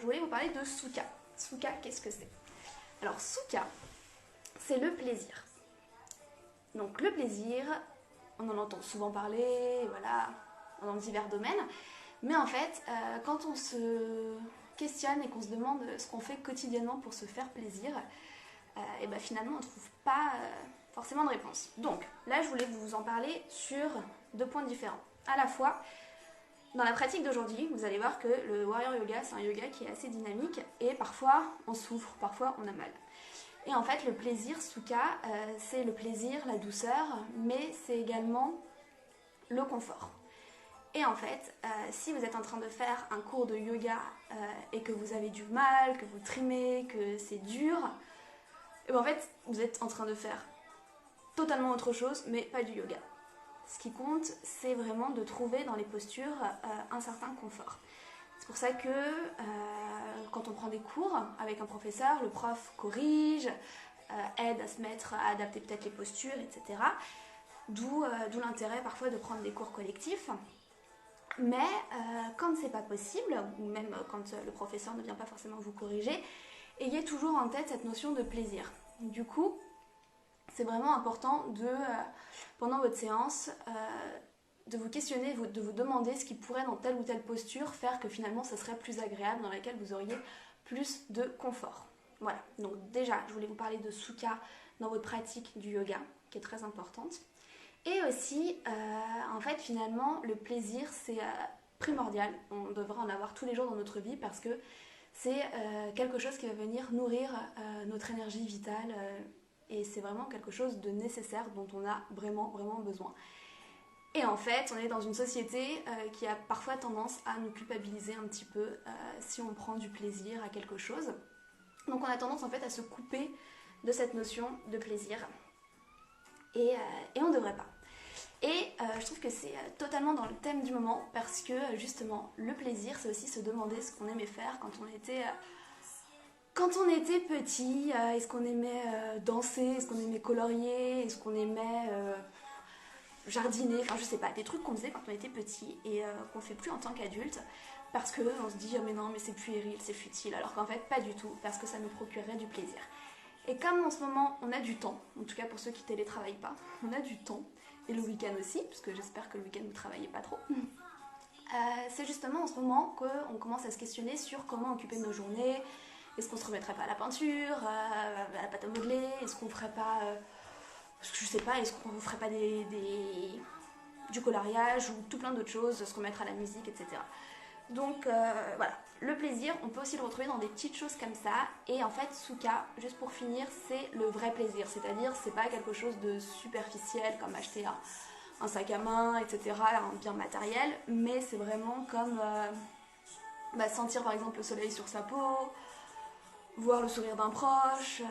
je voulais vous parler de Sukha. Sukha, qu'est-ce que c'est? Alors Sukha, c'est le plaisir. Donc le plaisir, on en entend souvent parler, voilà, dans divers domaines. Mais en fait, quand on se questionne et qu'on se demande ce qu'on fait quotidiennement pour se faire plaisir, et ben finalement on ne trouve pas forcément de réponse. Donc là, je voulais vous en parler sur deux points différents. À la fois, dans la pratique d'aujourd'hui, vous allez voir que le Warrior Yoga, c'est un yoga qui est assez dynamique et parfois on souffre, parfois on a mal. Et en fait, le plaisir Sukha, c'est le plaisir, la douceur, mais c'est également le confort. Et en fait, si vous êtes en train de faire un cours de yoga et que vous avez du mal, que vous trimez, que c'est dur, et bien en fait, vous êtes en train de faire totalement autre chose, mais pas du yoga. Ce qui compte, c'est vraiment de trouver dans les postures un certain confort. C'est pour ça que quand on prend des cours avec un professeur, le prof corrige, aide à se mettre, à adapter peut-être les postures, etc. D'où l'intérêt parfois de prendre des cours collectifs. Mais quand c'est pas possible, ou même quand le professeur ne vient pas forcément vous corriger, ayez toujours en tête cette notion de plaisir. Du coup, c'est vraiment important pendant votre séance, de vous questionner, de vous demander ce qui pourrait dans telle ou telle posture faire que finalement ça serait plus agréable, dans laquelle vous auriez plus de confort. Voilà, donc déjà je voulais vous parler de Sukha dans votre pratique du yoga, qui est très importante. Et aussi, en fait finalement le plaisir c'est primordial, on devrait en avoir tous les jours dans notre vie parce que c'est quelque chose qui va venir nourrir notre énergie vitale et c'est vraiment quelque chose de nécessaire dont on a vraiment besoin. Et en fait, on est dans une société qui a parfois tendance à nous culpabiliser un petit peu si on prend du plaisir à quelque chose. Donc on a tendance en fait à se couper de cette notion de plaisir. Et on ne devrait pas. Et je trouve que c'est totalement dans le thème du moment parce que justement, le plaisir, c'est aussi se demander ce qu'on aimait faire quand on était petit. Est-ce qu'on aimait danser, est-ce qu'on aimait colorier, est-ce qu'on aimait jardiner, enfin je sais pas, des trucs qu'on faisait quand on était petit et qu'on fait plus en tant qu'adulte parce qu'on se dit oh, mais non mais c'est puéril, c'est futile, alors qu'en fait pas du tout parce que ça nous procurerait du plaisir. Et comme en ce moment on a du temps, en tout cas pour ceux qui télétravaillent pas, on a du temps, et le week-end aussi, parce que j'espère que le week-end vous travaillez pas trop, c'est justement en ce moment qu'on commence à se questionner sur comment occuper nos journées. Est-ce qu'on se remettrait pas à la peinture, à la pâte à modeler, est-ce qu'on ferait pas je sais pas, est-ce qu'on ne ferait pas du coloriage ou tout plein d'autres choses, se remettre à la musique, etc. Donc voilà, le plaisir, on peut aussi le retrouver dans des petites choses comme ça. Et en fait, Sukha, juste pour finir, c'est le vrai plaisir. C'est-à-dire, c'est pas quelque chose de superficiel comme acheter un sac à main, etc., un bien matériel, mais c'est vraiment comme sentir par exemple le soleil sur sa peau, voir le sourire d'un proche,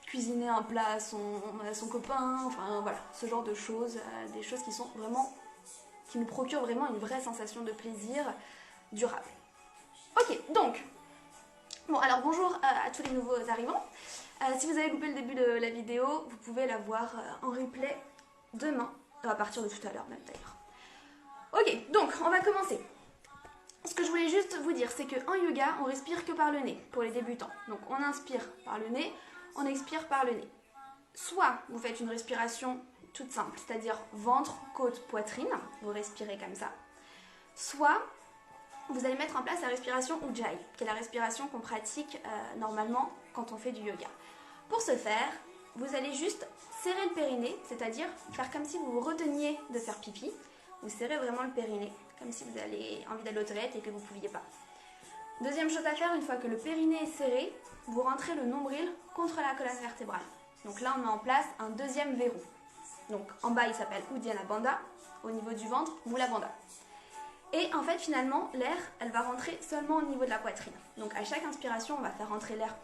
cuisiner un plat à son copain, enfin voilà, ce genre de choses, des choses qui sont vraiment, qui nous procurent vraiment une vraie sensation de plaisir durable. Ok, donc, bon alors bonjour à tous les nouveaux arrivants. Si vous avez loupé le début de la vidéo, vous pouvez la voir en replay demain, à partir de tout à l'heure même d'ailleurs. Ok, donc on va commencer. Ce que je voulais juste vous dire, c'est qu'en yoga, on respire que par le nez pour les débutants. Donc on inspire par le nez, on expire par le nez. Soit vous faites une respiration toute simple, c'est-à-dire ventre, côte, poitrine, vous respirez comme ça. Soit vous allez mettre en place la respiration Ujjayi, qui est la respiration qu'on pratique normalement quand on fait du yoga. Pour ce faire, vous allez juste serrer le périnée, c'est-à-dire faire comme si vous vous reteniez de faire pipi. Vous serrez vraiment le périnée, comme si vous avez envie d'aller aux toilettes et que vous ne pouviez pas. Deuxième chose à faire, une fois que le périnée est serré, vous rentrez le nombril contre la colonne vertébrale. Donc là, on met en place un deuxième verrou. Donc en bas, il s'appelle Uddiyana Bandha. Au niveau du ventre, Mula Bandha. Et en fait, finalement, l'air, elle va rentrer seulement au niveau de la poitrine. Donc à chaque inspiration, on va faire rentrer l'air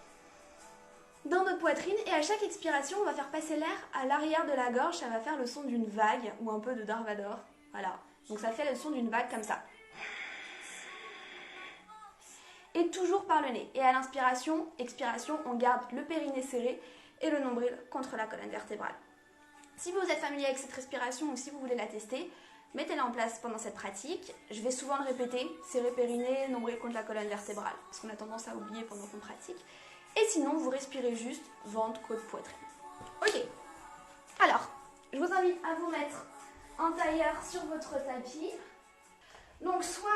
dans notre poitrine. Et à chaque expiration, on va faire passer l'air à l'arrière de la gorge. Ça va faire le son d'une vague ou un peu de Darvador. Voilà. Donc ça fait le son d'une vague comme ça. Et toujours par le nez. Et à l'inspiration, expiration, on garde le périnée serré et le nombril contre la colonne vertébrale. Si vous êtes familier avec cette respiration ou si vous voulez la tester, Mettez-la en place pendant cette pratique. Je vais souvent le répéter, serré périnée, nombril contre la colonne vertébrale, parce qu'on a tendance à oublier pendant qu'on pratique. Et sinon, vous respirez juste ventre, côte, poitrine. Ok. Alors, je vous invite à vous mettre en tailleur sur votre tapis. Donc, soit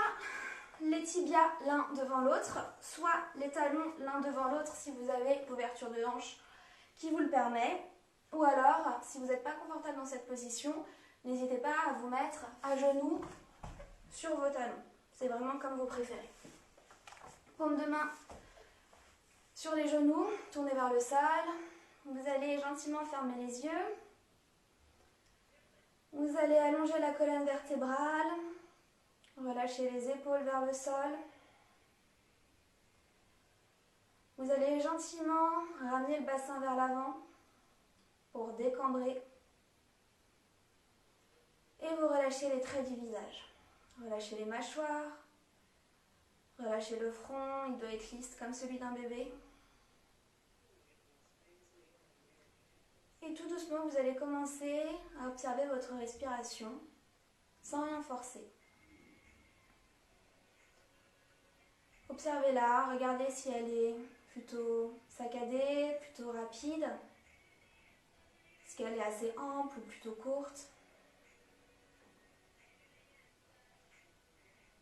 les tibias l'un devant l'autre, soit les talons l'un devant l'autre si vous avez l'ouverture de hanche qui vous le permet. Ou alors, si vous n'êtes pas confortable dans cette position, n'hésitez pas à vous mettre à genoux sur vos talons. C'est vraiment comme vous préférez. Paume de main sur les genoux, tournez vers le sol. Vous allez gentiment fermer les yeux. Vous allez allonger la colonne vertébrale. Relâchez les épaules vers le sol. Vous allez gentiment ramener le bassin vers l'avant pour décambrer. Et vous relâchez les traits du visage. Relâchez les mâchoires. Relâchez le front, il doit être lisse comme celui d'un bébé. Et tout doucement, vous allez commencer à observer votre respiration sans rien forcer. Observez-la, regardez si elle est plutôt saccadée, plutôt rapide. Est-ce qu'elle est assez ample ou plutôt courte?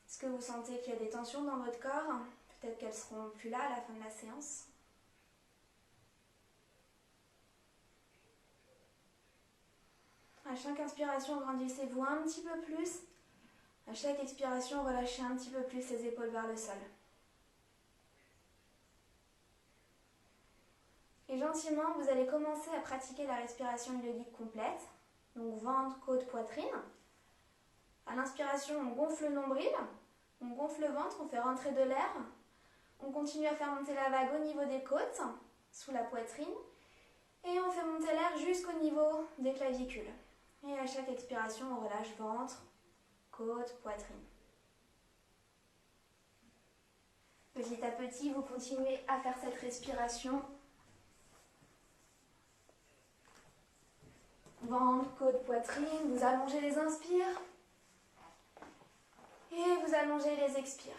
Est-ce que vous sentez qu'il y a des tensions dans votre corps? Peut-être qu'elles seront plus là à la fin de la séance. À chaque inspiration, grandissez-vous un petit peu plus. À chaque expiration, relâchez un petit peu plus les épaules vers le sol. Et gentiment, vous allez commencer à pratiquer la respiration yogique complète. Donc ventre, côte, poitrine. À l'inspiration, on gonfle le nombril, on gonfle le ventre, on fait rentrer de l'air. On continue à faire monter la vague au niveau des côtes, sous la poitrine. Et on fait monter l'air jusqu'au niveau des clavicules. Et à chaque expiration, on relâche ventre, côte, poitrine. Petit à petit, vous continuez à faire cette respiration. Ventre, côte, poitrine, vous allongez les inspires et vous allongez les expires.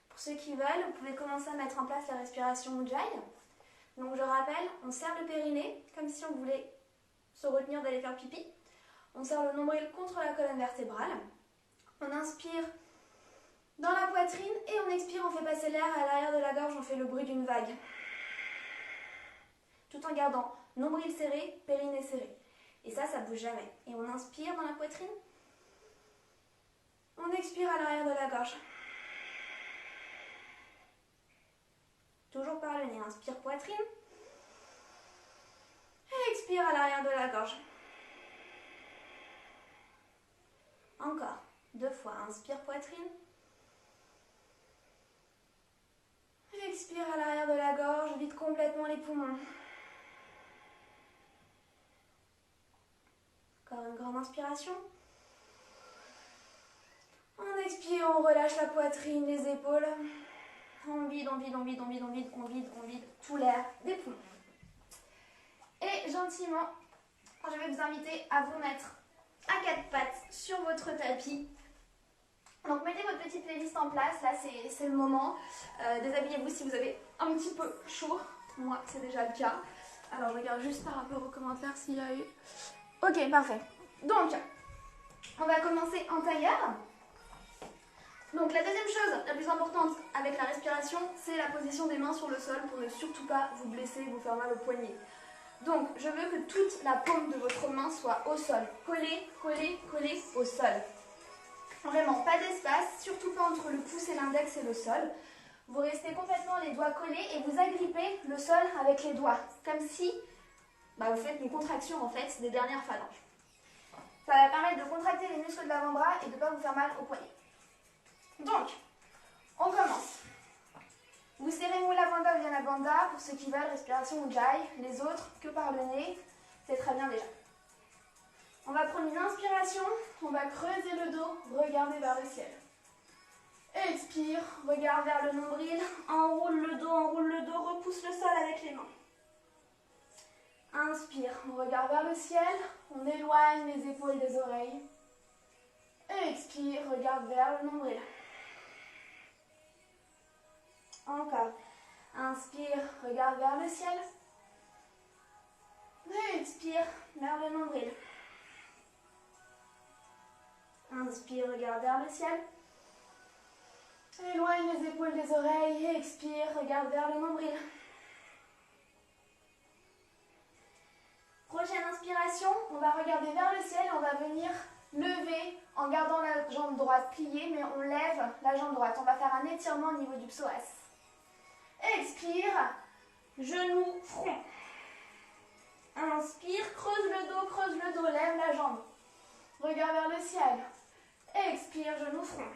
Pour ceux qui veulent, vous pouvez commencer à mettre en place la respiration Ujjayi. Donc je rappelle, on serre le périnée comme si on voulait se retenir d'aller faire pipi. On serre le nombril contre la colonne vertébrale. On inspire dans la poitrine et on expire, on fait passer l'air à l'arrière de la gorge, on fait le bruit d'une vague. Tout en gardant nombril serré, périnée serré. Et ça bouge jamais. Et on inspire dans la poitrine. On expire à l'arrière de la gorge. Toujours par le nez, inspire poitrine. Et expire à l'arrière de la gorge. Encore, 2 fois, inspire poitrine. Et expire à l'arrière de la gorge, vide complètement les poumons. Encore une grande inspiration. On expire, on relâche la poitrine, les épaules. On vide, on vide, on vide, on vide, on vide, on vide, on vide tout l'air des poumons. Et gentiment, je vais vous inviter à vous mettre à 4 pattes sur votre tapis. Donc mettez votre petite playlist en place, là c'est le moment. Déshabillez-vous si vous avez un petit peu chaud. Moi c'est déjà le cas. Alors je regarde juste par rapport aux commentaires s'il y a eu. Ok, parfait. Donc, on va commencer en tailleur. Donc la deuxième chose la plus importante avec la respiration, c'est la position des mains sur le sol pour ne surtout pas vous blesser, vous faire mal au poignet. Donc je veux que toute la paume de votre main soit au sol. Collée, collée, collée au sol. Vraiment, pas d'espace, surtout pas entre le pouce et l'index et le sol. Vous restez complètement les doigts collés et vous agrippez le sol avec les doigts. Comme si vous faites une contraction en fait des dernières phalanges. Ça va permettre de contracter les muscles de l'avant-bras et de ne pas vous faire mal au poignet. Donc, on commence. Vous serrez Mula Bandha ou Uddiyana Bandha pour ceux qui veulent, respiration Ujjayi. Les autres, que par le nez, c'est très bien déjà. On va prendre une inspiration, on va creuser le dos, regarder vers le ciel. Expire, regarde vers le nombril, enroule le dos, repousse le sol avec les mains. Inspire, on regarde vers le ciel, on éloigne les épaules des oreilles. Expire, regarde vers le nombril. Encore. Inspire, regarde vers le ciel. Expire, vers le nombril. Inspire, regarde vers le ciel. Éloigne les épaules des oreilles. Expire, regarde vers le nombril. Prochaine inspiration, on va regarder vers le ciel. On va venir lever en gardant la jambe droite pliée, mais on lève la jambe droite. On va faire un étirement au niveau du psoas. Expire, genou, front. Inspire, creuse le dos, lève la jambe. Regarde vers le ciel. Expire, genou, front.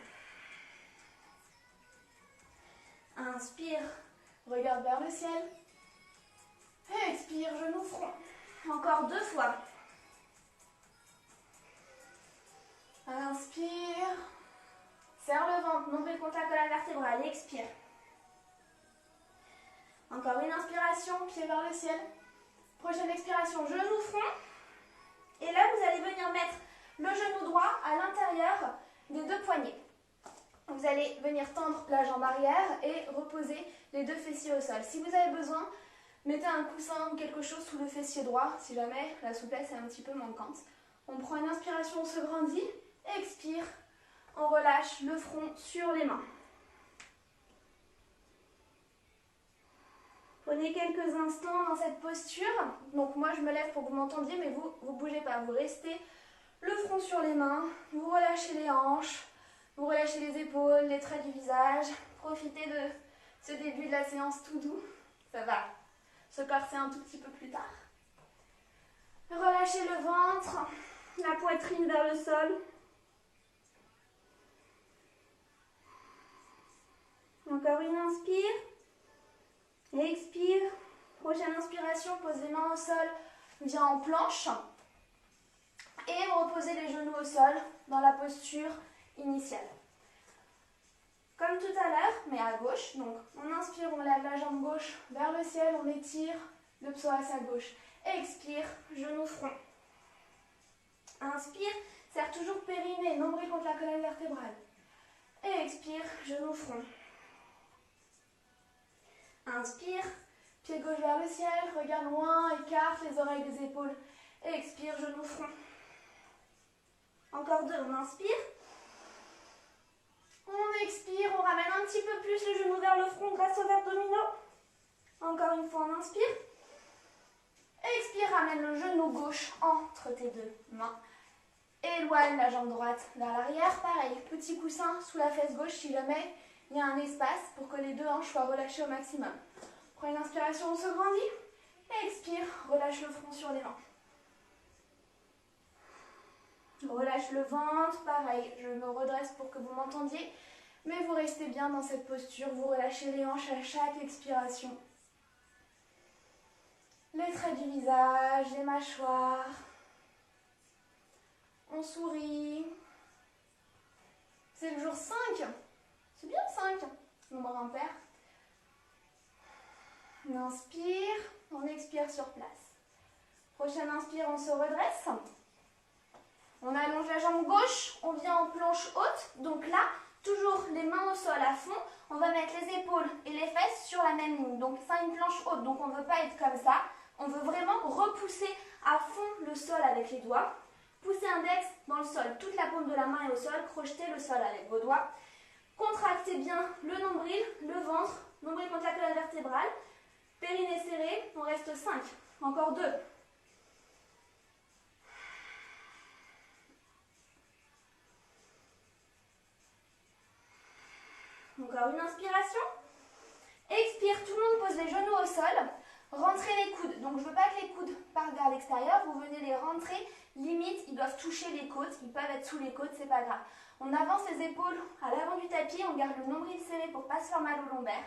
Inspire, regarde vers le ciel. Expire, genou, front. Encore 2 fois. Inspire. Serre le ventre, nombril contact de la vertébrale. Expire. Encore une inspiration, pied vers le ciel. Prochaine expiration, genou, front. Et là, vous allez venir mettre le genou droit à l'intérieur des 2 poignets. Vous allez venir tendre la jambe arrière et reposer les 2 fessiers au sol. Si vous avez besoin, mettez un coussin ou quelque chose sous le fessier droit, si jamais la souplesse est un petit peu manquante. On prend une inspiration, on se grandit, expire, on relâche le front sur les mains. Prenez quelques instants dans cette posture. Donc moi je me lève pour que vous m'entendiez, mais vous ne bougez pas. Vous restez le front sur les mains, vous relâchez les hanches, vous relâchez les épaules, les traits du visage. Profitez de ce début de la séance tout doux. Ça va se corser un tout petit peu plus tard. Relâchez le ventre, la poitrine vers le sol. Encore une inspire. Expire. Prochaine inspiration, pose les mains au sol, viens en planche. Et vous reposez les genoux au sol dans la posture initiale. Comme tout à l'heure, mais à gauche. Donc on inspire, on lève la jambe gauche vers le ciel, on étire le psoas à gauche. Expire, genou front. Inspire, serre toujours périnée, nombril contre la colonne vertébrale. Et expire, genou front. Inspire, pied gauche vers le ciel, regarde loin, écarte les oreilles des épaules. Et expire, genou front. Encore 2, on inspire. On expire, on ramène un petit peu plus le genou vers le front grâce aux abdominaux. Encore une fois, on inspire. Expire, ramène le genou gauche entre tes 2 mains. Éloigne la jambe droite vers l'arrière. Pareil, petit coussin sous la fesse gauche si jamais il y a un espace pour que les 2 hanches soient relâchées au maximum. Prends une inspiration, on se grandit. Expire, relâche le front sur les mains. Relâche le ventre, pareil, je me redresse pour que vous m'entendiez, mais vous restez bien dans cette posture, vous relâchez les hanches à chaque expiration. Les traits du visage, les mâchoires. On sourit. C'est le jour 5. C'est bien 5, nombre impair. On inspire, on expire sur place. Prochaine inspire, on se redresse. On allonge la jambe gauche, on vient en planche haute. Donc là, toujours les mains au sol à fond. On va mettre les épaules et les fesses sur la même ligne. Donc ça, une planche haute. Donc on ne veut pas être comme ça. On veut vraiment repousser à fond le sol avec les doigts. Poussez index dans le sol. Toute la paume de la main est au sol. Crochetez le sol avec vos doigts. Contractez bien le nombril, le ventre. Nombril contre la colonne vertébrale. Périnée serré. On reste 5. Encore 2. Encore une inspiration. Expire, tout le monde pose les genoux au sol. Rentrez les coudes. Donc je ne veux pas que les coudes partent vers l'extérieur. Vous venez les rentrer. Limite, ils doivent toucher les côtes. Ils peuvent être sous les côtes, c'est pas grave. On avance les épaules à l'avant du tapis. On garde le nombril serré pour ne pas se faire mal au lombaire.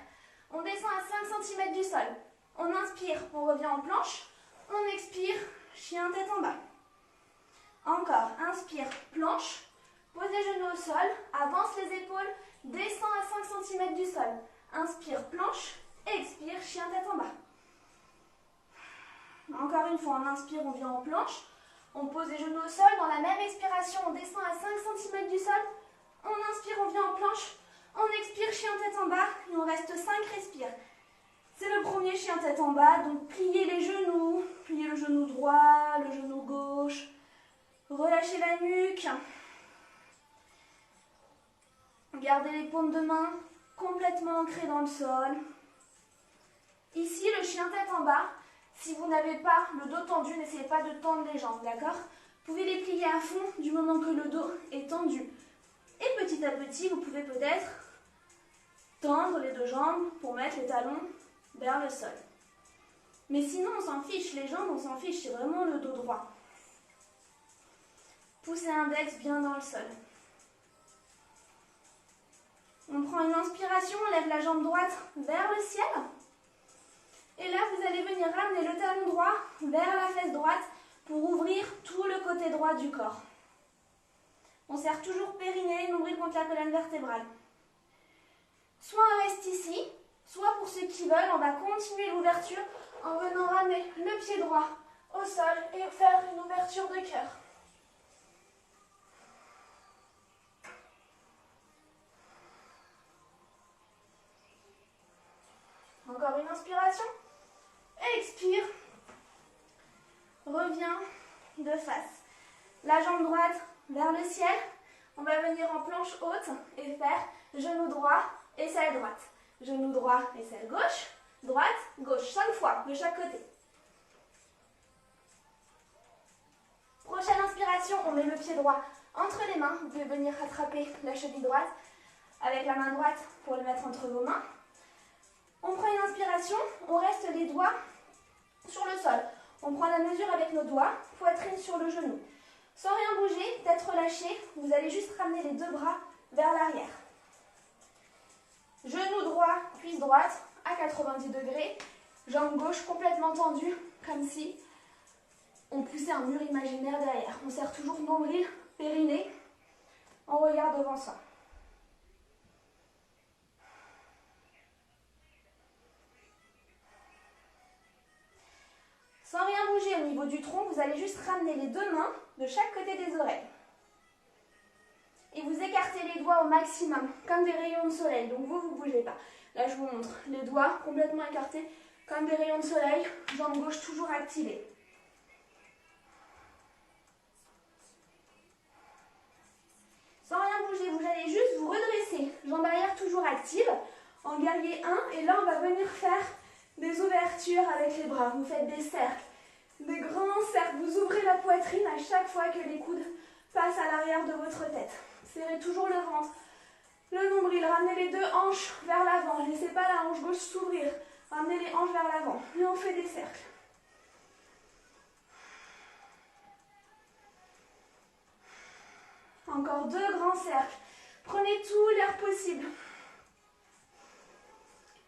On descend à 5 cm du sol. On inspire, on revient en planche. On expire, chien tête en bas. Encore, inspire, planche. Pose les genoux au sol. Avance les épaules. descend à 5 cm du sol. Inspire, planche, expire, chien tête en bas. Encore une fois, on inspire, on vient en planche. On pose les genoux au sol. Dans la même expiration, on descend à 5 cm du sol. On inspire, on vient en planche. On expire, chien tête en bas. Et on reste 5 respires. C'est le premier chien tête en bas. Donc pliez les genoux. Pliez le genou droit, le genou gauche. Relâchez la nuque. Gardez les paumes de main complètement ancrées dans le sol. Ici, le chien tête en bas. Si vous n'avez pas le dos tendu, n'essayez pas de tendre les jambes, d'accord? Vous pouvez les plier à fond du moment que le dos est tendu. Et petit à petit, vous pouvez peut-être tendre les deux jambes pour mettre les talons vers le sol. Mais sinon, on s'en fiche. Les jambes, on s'en fiche. C'est vraiment le dos droit. Poussez l'index bien dans le sol. On prend une inspiration, on lève la jambe droite vers le ciel. Et là, vous allez venir ramener le talon droit vers la fesse droite pour ouvrir tout le côté droit du corps. On serre toujours périnée, nombril contre la colonne vertébrale. Soit on reste ici, soit pour ceux qui veulent, on va continuer l'ouverture en venant ramener le pied droit au sol et faire une ouverture de cœur. Encore une inspiration. Expire. Reviens de face. La jambe droite vers le ciel. On va venir en planche haute et faire genou droit, aisselle droite. Genou droit, aisselle gauche. Droite, gauche. 5 fois de chaque côté. Prochaine inspiration, on met le pied droit entre les mains. Vous pouvez venir rattraper la cheville droite avec la main droite pour le mettre entre vos mains. On prend une inspiration, on reste les doigts sur le sol. On prend la mesure avec nos doigts, poitrine sur le genou. Sans rien bouger, tête relâchée, vous allez juste ramener les deux bras vers l'arrière. Genou droit, cuisse droite à 90 degrés. Jambe gauche complètement tendue, comme si on poussait un mur imaginaire derrière. On serre toujours nombril, périnée. On regarde devant soi. Sans rien bouger au niveau du tronc, vous allez juste ramener les deux mains de chaque côté des oreilles. Et vous écartez les doigts au maximum, comme des rayons de soleil. Donc vous ne bougez pas. Là, je vous montre. Les doigts complètement écartés, comme des rayons de soleil. Jambe gauche toujours activée. Sans rien bouger, vous allez juste vous redresser. Jambe arrière toujours active. En guerrier 1. Et là, on va venir faire des ouvertures avec les bras. Vous faites des cercles. Des grands cercles. Vous ouvrez la poitrine à chaque fois que les coudes passent à l'arrière de votre tête. Serrez toujours le ventre. Le nombril. Ramenez les deux hanches vers l'avant. Laissez pas la hanche gauche s'ouvrir. Ramenez les hanches vers l'avant. Et on fait des cercles. Encore deux grands cercles. Prenez tout l'air possible.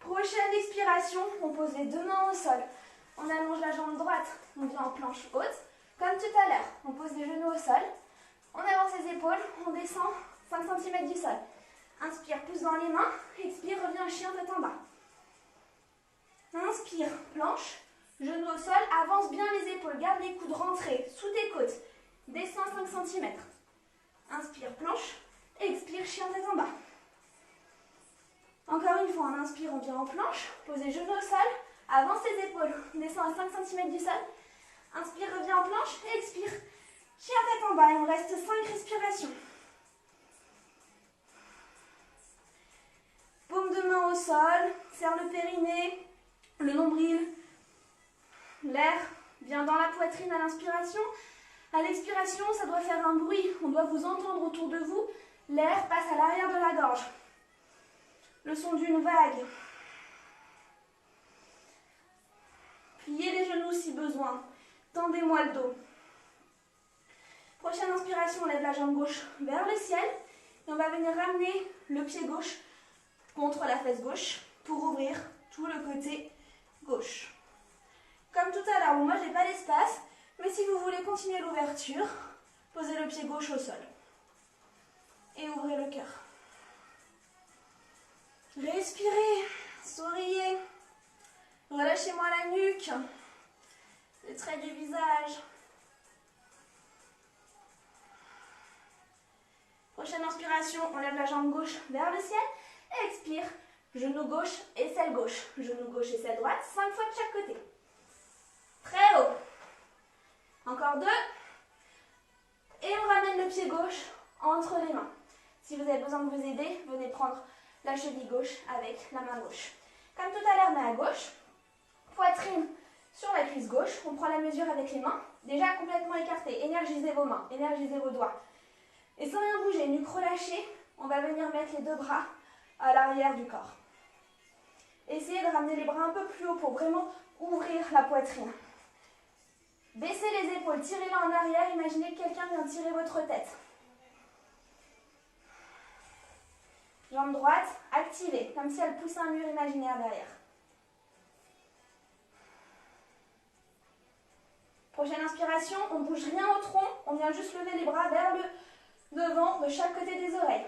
Prochaine expiration, on pose les deux mains au sol. On allonge la jambe droite, on vient en planche haute. Comme tout à l'heure, on pose les genoux au sol. On avance les épaules, on descend 5 cm du sol. Inspire, pouce dans les mains. Expire, reviens chien tête en bas. Inspire, planche. Genoux au sol, avance bien les épaules. Garde les coudes rentrés sous tes côtes. Descends 5 cm. Inspire, planche. Expire, chien tête en bas. Encore une fois, on inspire, on vient en planche. Posez genoux au sol. Avance les épaules. Descends à 5 cm du sol. Inspire, reviens en planche. Expire. Chien tête en bas. Il nous reste 5 respirations. Paume de main au sol. Serre le périnée. Le nombril. L'air vient dans la poitrine à l'inspiration. À l'expiration, ça doit faire un bruit. On doit vous entendre autour de vous. L'air passe à l'arrière de la gorge. Le son d'une vague. Pliez les genoux si besoin. Tendez-moi le dos. Prochaine inspiration, on lève la jambe gauche vers le ciel. Et on va venir ramener le pied gauche contre la fesse gauche pour ouvrir tout le côté gauche. Comme tout à l'heure, moi j'ai pas l'espace, mais si vous voulez continuer l'ouverture, posez le pied gauche au sol. Et ouvrez le cœur. Respirez, souriez. Relâchez-moi la nuque, les traits du visage. Prochaine inspiration, on lève la jambe gauche vers le ciel. Expire, genou gauche, aisselle gauche. Genou gauche, aisselle droite, 5 fois de chaque côté. Très haut. Encore 2. Et on ramène le pied gauche entre les mains. Si vous avez besoin de vous aider, venez prendre la cheville gauche avec la main gauche. Comme tout à l'heure, mais à gauche. Poitrine sur la cuisse gauche. On prend la mesure avec les mains. Déjà complètement écartées. Énergisez vos mains, énergisez vos doigts. Et sans rien bouger, nuque relâchée, on va venir mettre les 2 bras à l'arrière du corps. Essayez de ramener les bras un peu plus haut pour vraiment ouvrir la poitrine. Baissez les épaules, tirez-les en arrière, imaginez que quelqu'un vient tirer votre tête. Jambe droite, activée, comme si elle pousse un mur imaginaire derrière. Prochaine inspiration, on ne bouge rien au tronc, on vient juste lever les bras vers le devant de chaque côté des oreilles.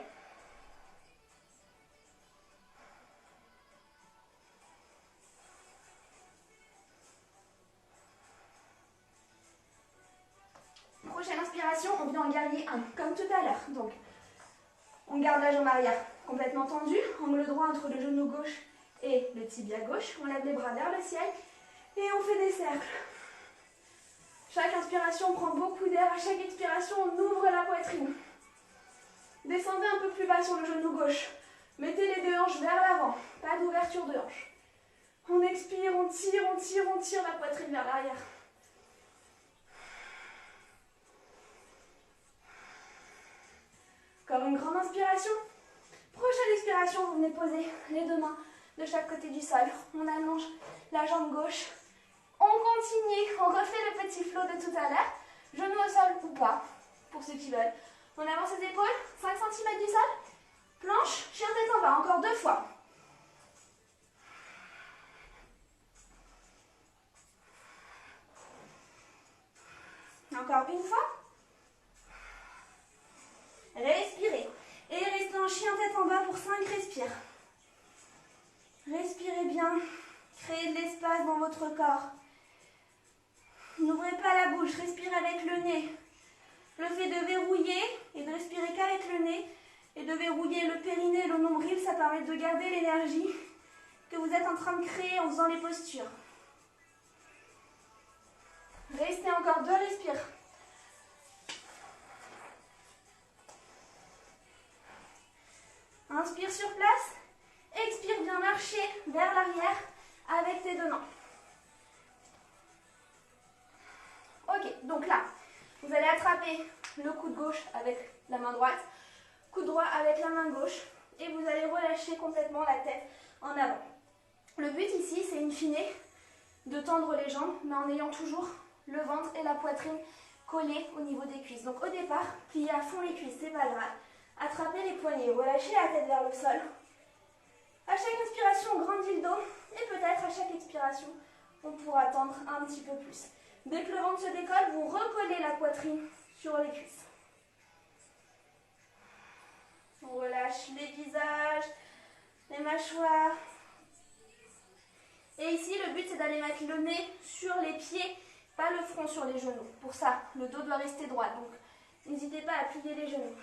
Prochaine inspiration, on vient en guerrier 1, comme tout à l'heure. Donc, on garde la jambe arrière complètement tendue, angle droit entre le genou gauche et le tibia gauche. On lève les bras vers le ciel et on fait des cercles. Chaque inspiration prend beaucoup d'air, à chaque expiration, on ouvre la poitrine. Descendez un peu plus bas sur le genou gauche. Mettez les 2 hanches vers l'avant, pas d'ouverture de hanche. On expire, on tire la poitrine vers l'arrière. Encore une grande inspiration. Prochaine expiration, vous venez poser les 2 mains de chaque côté du sol. On allonge la jambe gauche. On continue, on refait le petit flow de tout à l'heure. Genou au sol ou pas, pour ceux qui veulent. On avance les épaules, 5 cm du sol. Planche, chien tête en bas, encore 2 fois. Encore une fois. Respirez. Et restez en chien tête en bas pour 5 respires. Respirez bien. Créez de l'espace dans votre corps. N'ouvrez pas la bouche, respirez avec le nez. Le fait de verrouiller et de respirer qu'avec le nez et de verrouiller le périnée et le nombril, ça permet de garder l'énergie que vous êtes en train de créer en faisant les postures. Restez encore 2 respires. Inspire sur place, expire, bien marcher vers l'arrière avec tes 2 mains. Ok, donc là, vous allez attraper le coude gauche avec la main droite, coude droit avec la main gauche, et vous allez relâcher complètement la tête en avant. Le but ici, c'est in fine de tendre les jambes, mais en ayant toujours le ventre et la poitrine collés au niveau des cuisses. Donc au départ, pliez à fond les cuisses, c'est pas grave. Attrapez les poignets, relâchez la tête vers le sol. À chaque inspiration, on grandit le dos, et peut-être à chaque expiration, on pourra tendre un petit peu plus. Dès que le ventre se décolle, vous recollez la poitrine sur les cuisses. On relâche les visages, les mâchoires. Et ici, le but, c'est d'aller mettre le nez sur les pieds, pas le front sur les genoux. Pour ça, le dos doit rester droit. Donc, n'hésitez pas à plier les genoux.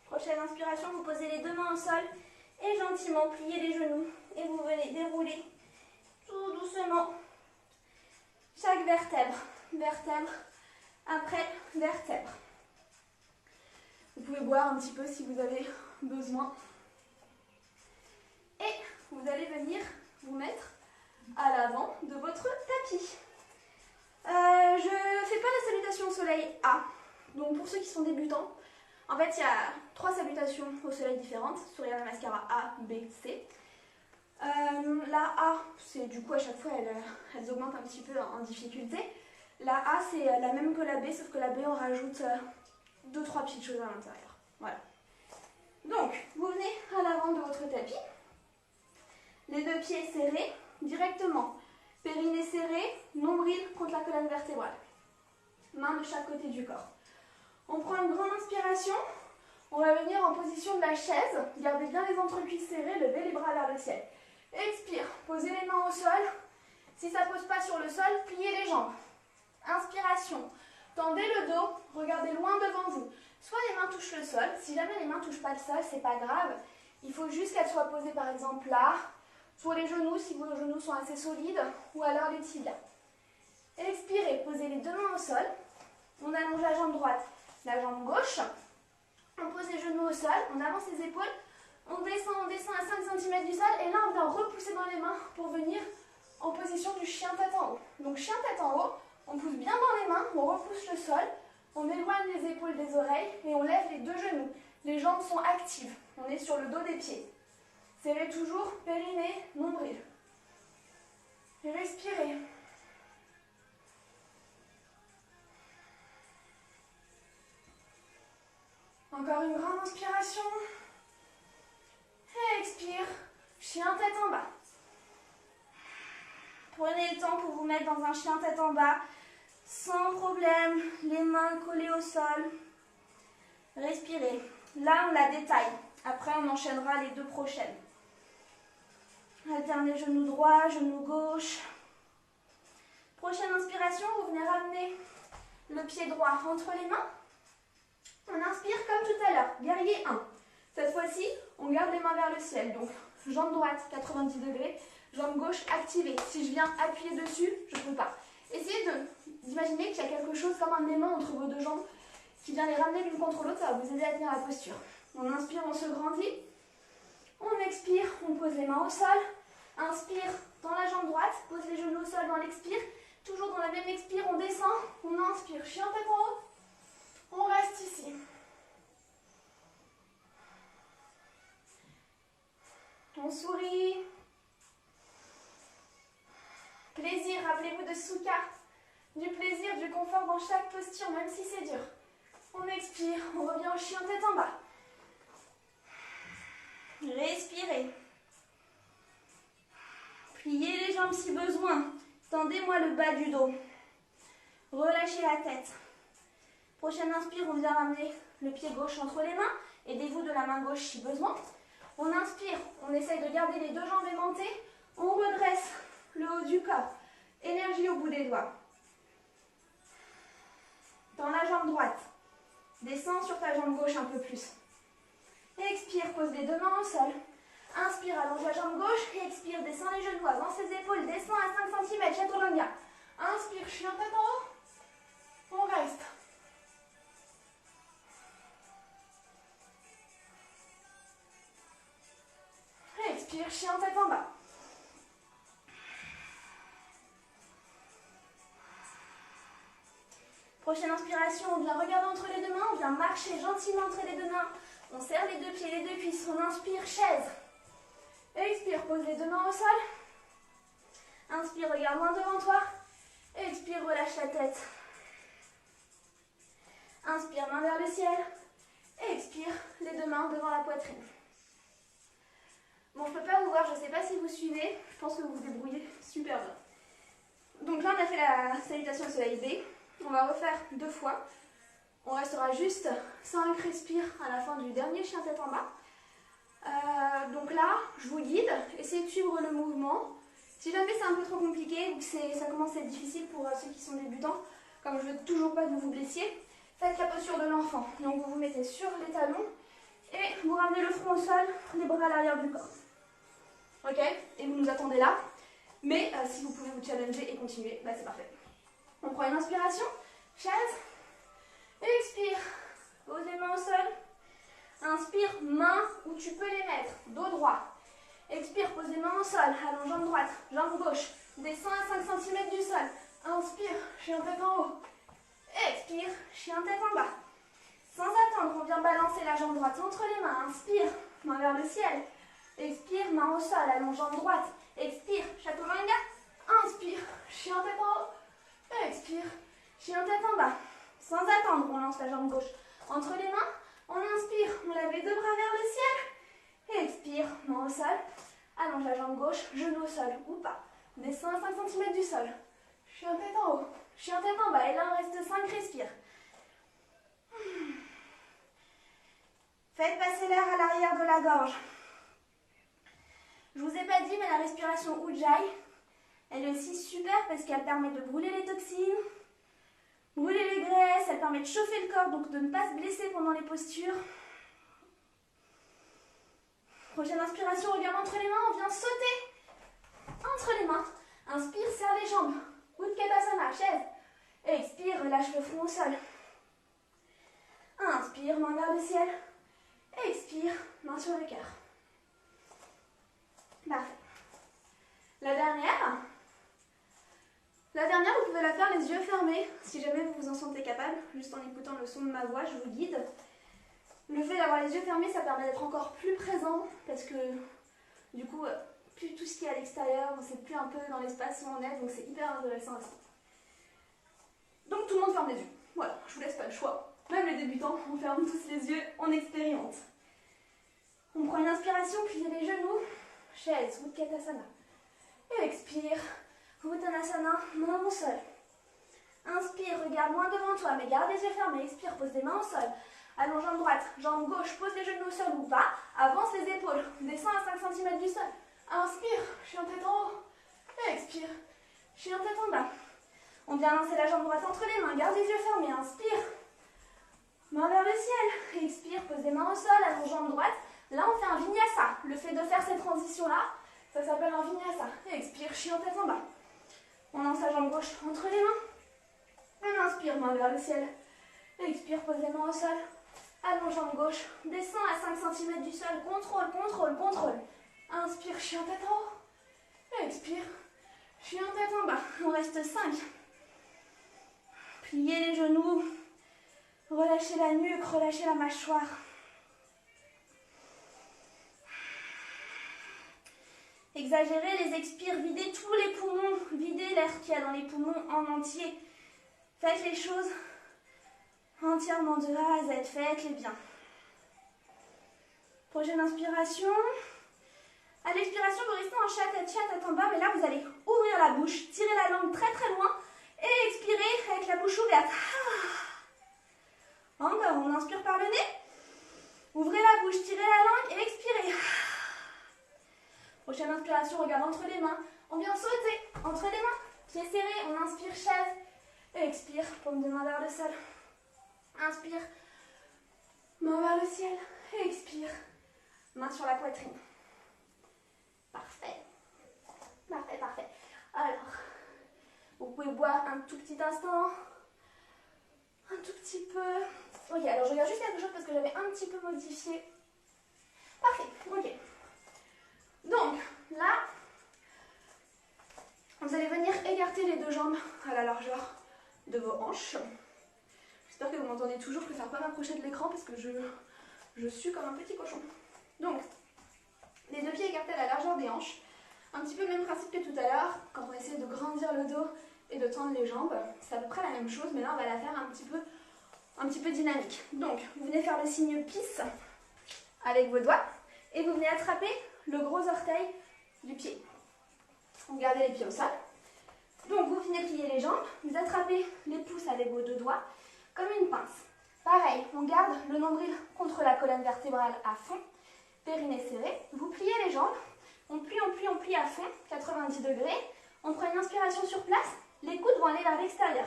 Prochaine inspiration, vous posez les 2 mains au sol et gentiment pliez les genoux. Et vous venez dérouler tout doucement chaque vertèbre. Vertèbre après vertèbre. Vous pouvez boire un petit peu si vous avez besoin. Et vous allez venir vous mettre à l'avant de votre tapis. Je ne fais pas la salutation au soleil A. Donc pour ceux qui sont débutants, en fait il y a 3 salutations au soleil différentes. Surya Namaskara A, B, C. La A, c'est du coup à chaque fois elles augmentent un petit peu en difficulté. La A c'est la même que la B, sauf que la B on rajoute 2-3 petites choses à l'intérieur. Voilà. Donc vous venez à l'avant de votre tapis, les 2 pieds serrés, directement Périnée serré, nombril contre la colonne vertébrale. Main de chaque côté du corps. On prend une grande inspiration. On va venir en position de la chaise. Gardez bien les entrecuisses serrées, levez les bras vers le ciel. Expire, posez les mains au sol. Si ça ne pose pas sur le sol, pliez les jambes. Inspiration. Tendez le dos, regardez loin devant vous. Soit les mains touchent le sol. Si jamais les mains ne touchent pas le sol, c'est pas grave. Il faut juste qu'elles soient posées par exemple là, sur les genoux si vos genoux sont assez solides, ou alors les tibias. Expirez, posez les deux mains au sol. On allonge la jambe droite, la jambe gauche. On pose les genoux au sol, on avance les épaules. On descend à 5 cm du sol. Et là, on vient repousser dans les mains pour venir en position du chien tête en haut. Donc chien tête en haut, on pousse bien dans les mains, on repousse le sol. On éloigne les épaules des oreilles et on lève les deux genoux. Les jambes sont actives. On est sur le dos des pieds. Serrez toujours périnée, nombril. Et respirez. Encore une grande inspiration. Et expire. Chien tête en bas. Prenez le temps pour vous mettre dans un chien tête en bas. Sans problème. Les mains collées au sol. Respirez. Là, on la détaille. Après, on enchaînera les deux prochaines. Alternez genou droit, genou gauche. Prochaine inspiration, vous venez ramener le pied droit entre les mains. On inspire comme tout à l'heure, guerrier 1. Cette fois-ci, on garde les mains vers le ciel. Donc, jambe droite, 90 degrés, jambe gauche activée. Si je viens appuyer dessus, je ne peux pas. Essayez d'imaginer qu'il y a quelque chose comme un aimant entre vos deux jambes qui vient les ramener l'une contre l'autre. Ça va vous aider à tenir la posture. On inspire, on se grandit. On expire, on pose les mains au sol. Inspire dans la jambe droite, pose les genoux au sol dans l'expire. Toujours dans la même expire, on descend, on inspire, chien tête en haut. On reste ici. On sourit. Plaisir, rappelez-vous de Sukha. Du plaisir, du confort dans chaque posture, même si c'est dur. On expire, on revient au chien tête en bas. Respirez. Pliez les jambes si besoin. Tendez-moi le bas du dos. Relâchez la tête. Prochaine inspire, on vient ramener le pied gauche entre les mains. Aidez-vous de la main gauche si besoin. On inspire, on essaye de garder les deux jambes aimantées. On redresse le haut du corps. Énergie au bout des doigts. Dans la jambe droite. Descends sur ta jambe gauche un peu plus. Expire, pose les deux mains au sol. Inspire, allonge la jambe gauche. Expire, descends les genoux, avance les épaules. Descends à 5 cm, chaturanga. Inspire, chien tête en haut. On reste. Expire, chien tête en bas. Prochaine inspiration, on vient regarder entre les deux mains, on vient marcher gentiment entre les deux mains. On serre les deux pieds, les deux cuisses, on inspire, chaise. Expire, pose les deux mains au sol. Inspire, regarde loin devant toi. Expire, relâche la tête. Inspire, main vers le ciel. Expire, les deux mains devant la poitrine. Bon, je ne peux pas vous voir, je ne sais pas si vous suivez. Je pense que vous vous débrouillez super bien. Donc là, on a fait la salutation au soleil B. On va refaire 2 fois. On restera juste 5 respires à la fin du dernier chien tête en bas. Donc là, je vous guide. Essayez de suivre le mouvement. Si jamais c'est un peu trop compliqué ou que ça commence à être difficile pour ceux qui sont débutants, comme je ne veux toujours pas que vous vous blessiez, faites la posture de l'enfant. Donc vous vous mettez sur les talons et vous ramenez le front au sol, les bras à l'arrière du corps. Ok? Et vous nous attendez là. Mais si vous pouvez vous challenger et continuer, bah c'est parfait. On prend une inspiration, chaise, expire, pose les mains au sol, inspire, main où tu peux les mettre, dos droit, expire, pose les mains au sol, allonge jambe droite, jambe gauche, descends à 5 cm du sol, inspire, chien tête en haut, expire, chien tête en bas. Sans attendre, on vient balancer la jambe droite entre les mains, inspire, main vers le ciel, expire, main au sol, allonge jambe droite, expire, chaturanga, inspire, chien tête en haut. Expire, chien tête en bas. Sans attendre, on lance la jambe gauche entre les mains. On inspire, on lève les deux bras vers le ciel. Expire, main au sol. Allonge la jambe gauche, genou au sol ou pas. Descends à 5 cm du sol. Je suis en tête en haut. Je suis en tête en bas. Et là, on reste 5, respire. Faites passer l'air à l'arrière de la gorge. Je vous ai pas dit, mais la respiration Ujjayi, elle est aussi super parce qu'elle permet de brûler les toxines, brûler les graisses, elle permet de chauffer le corps, donc de ne pas se blesser pendant les postures. Prochaine inspiration, regarde entre les mains, on vient sauter entre les mains. Inspire, serre les jambes. Utkatasana, chaise. Expire, relâche le front au sol. Inspire, main vers le ciel. Expire, main sur le cœur. Parfait. La dernière, vous pouvez la faire les yeux fermés, si jamais vous vous en sentez capable, juste en écoutant le son de ma voix, je vous guide. Le fait d'avoir les yeux fermés, ça permet d'être encore plus présent, parce que du coup, plus tout ce qui est à l'extérieur, on ne sait plus un peu dans l'espace où on est, donc c'est hyper intéressant aussi. Donc tout le monde ferme les yeux. Voilà, je vous laisse pas le choix. Même les débutants, on ferme tous les yeux, on expérimente. On prend une inspiration, pliez les genoux, chaise, Utkatasana. Expire, Uttanasana, main au sol. Inspire, regarde loin devant toi, mais garde les yeux fermés. Expire, pose les mains au sol. Allonge jambe droite, jambe gauche, pose les genoux au sol ou pas. Avance les épaules, descends à 5 cm du sol. Inspire, je suis en tête en haut. Expire, je suis en tête en bas. On vient lancer la jambe droite entre les mains, garde les yeux fermés. Inspire, main vers le ciel. Expire, pose les mains au sol, allonge jambe droite. Là, on fait un vinyasa. Le fait de faire cette transition-là, ça s'appelle un vinyasa. Expire, je suis en tête en bas. On lance la jambe gauche entre les mains. On inspire, main vers le ciel. Expire, pose les mains au sol. Allonge jambe gauche. Descends à 5 cm du sol. Contrôle, contrôle, contrôle. Inspire, je suis en tête en haut. Expire, je suis en tête en bas. On reste 5. Pliez les genoux. Relâchez la nuque, relâchez la mâchoire. Exagérez les expires, videz tous les poumons, videz l'air qu'il y a dans les poumons en entier. Faites les choses entièrement de A à Z, faites-les bien. Prochaine inspiration. À l'expiration, vous restez en chat tête en bas, mais là vous allez ouvrir la bouche, tirer la langue très très loin et expirer avec la bouche ouverte. Encore, on inspire par le nez. Ouvrez la bouche, tirez la langue et expirez. Prochaine inspiration, regarde entre les mains. On vient sauter entre les mains. Pieds serrés, on inspire chaise. Et expire, paume de main vers le sol. Inspire, main vers le ciel. Et expire, main sur la poitrine. Parfait. Parfait, parfait. Alors, vous pouvez boire un tout petit instant. Un tout petit peu. Ok, alors je regarde juste quelque chose parce que j'avais un petit peu modifié. Parfait, ok. Donc, là, vous allez venir écarter les deux jambes à la largeur de vos hanches. J'espère que vous m'entendez toujours, je préfère pas m'approcher de l'écran parce que je sue comme un petit cochon. Donc, les deux pieds écartés à la largeur des hanches. Un petit peu le même principe que tout à l'heure, quand on essaie de grandir le dos et de tendre les jambes. C'est à peu près la même chose, mais là on va la faire un petit peu dynamique. Donc, vous venez faire le signe peace avec vos doigts et vous venez attraper le gros orteil du pied. Vous gardez les pieds au sol. Donc vous venez plier les jambes, vous attrapez les pouces avec vos deux doigts comme une pince. Pareil, on garde le nombril contre la colonne vertébrale à fond, périnée serré. Vous pliez les jambes, on plie à fond, 90 degrés. On prend une inspiration sur place, les coudes vont aller vers l'extérieur.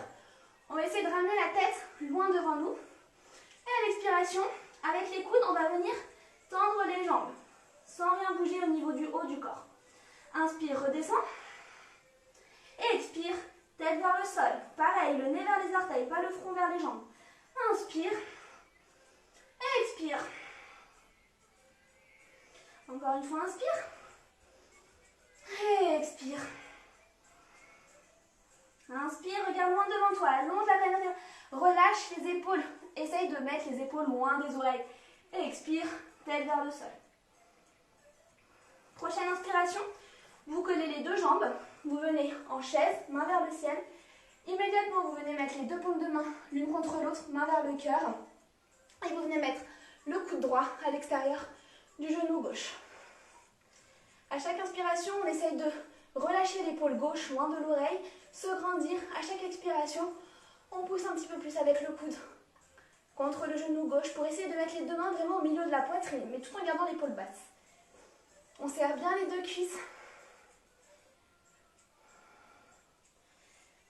On va essayer de ramener la tête loin devant nous. Et à l'expiration, avec les coudes, on va venir tendre les jambes, sans rien bouger au niveau du haut du corps. Inspire, redescend. Et expire, tête vers le sol. Pareil, le nez vers les orteils, pas le front vers les jambes. Inspire. Et expire. Encore une fois, inspire. Et expire. Inspire, regarde loin devant toi, allonge la colonne. Relâche les épaules. Essaye de mettre les épaules loin des oreilles. Et expire, tête vers le sol. Prochaine inspiration, vous collez les deux jambes, vous venez en chaise, main vers le ciel. Immédiatement, vous venez mettre les deux paumes de main l'une contre l'autre, main vers le cœur. Et vous venez mettre le coude droit à l'extérieur du genou gauche. À chaque inspiration, on essaye de relâcher l'épaule gauche loin de l'oreille, se grandir. À chaque expiration, on pousse un petit peu plus avec le coude contre le genou gauche pour essayer de mettre les deux mains vraiment au milieu de la poitrine, mais tout en gardant l'épaule basse. On serre bien les deux cuisses.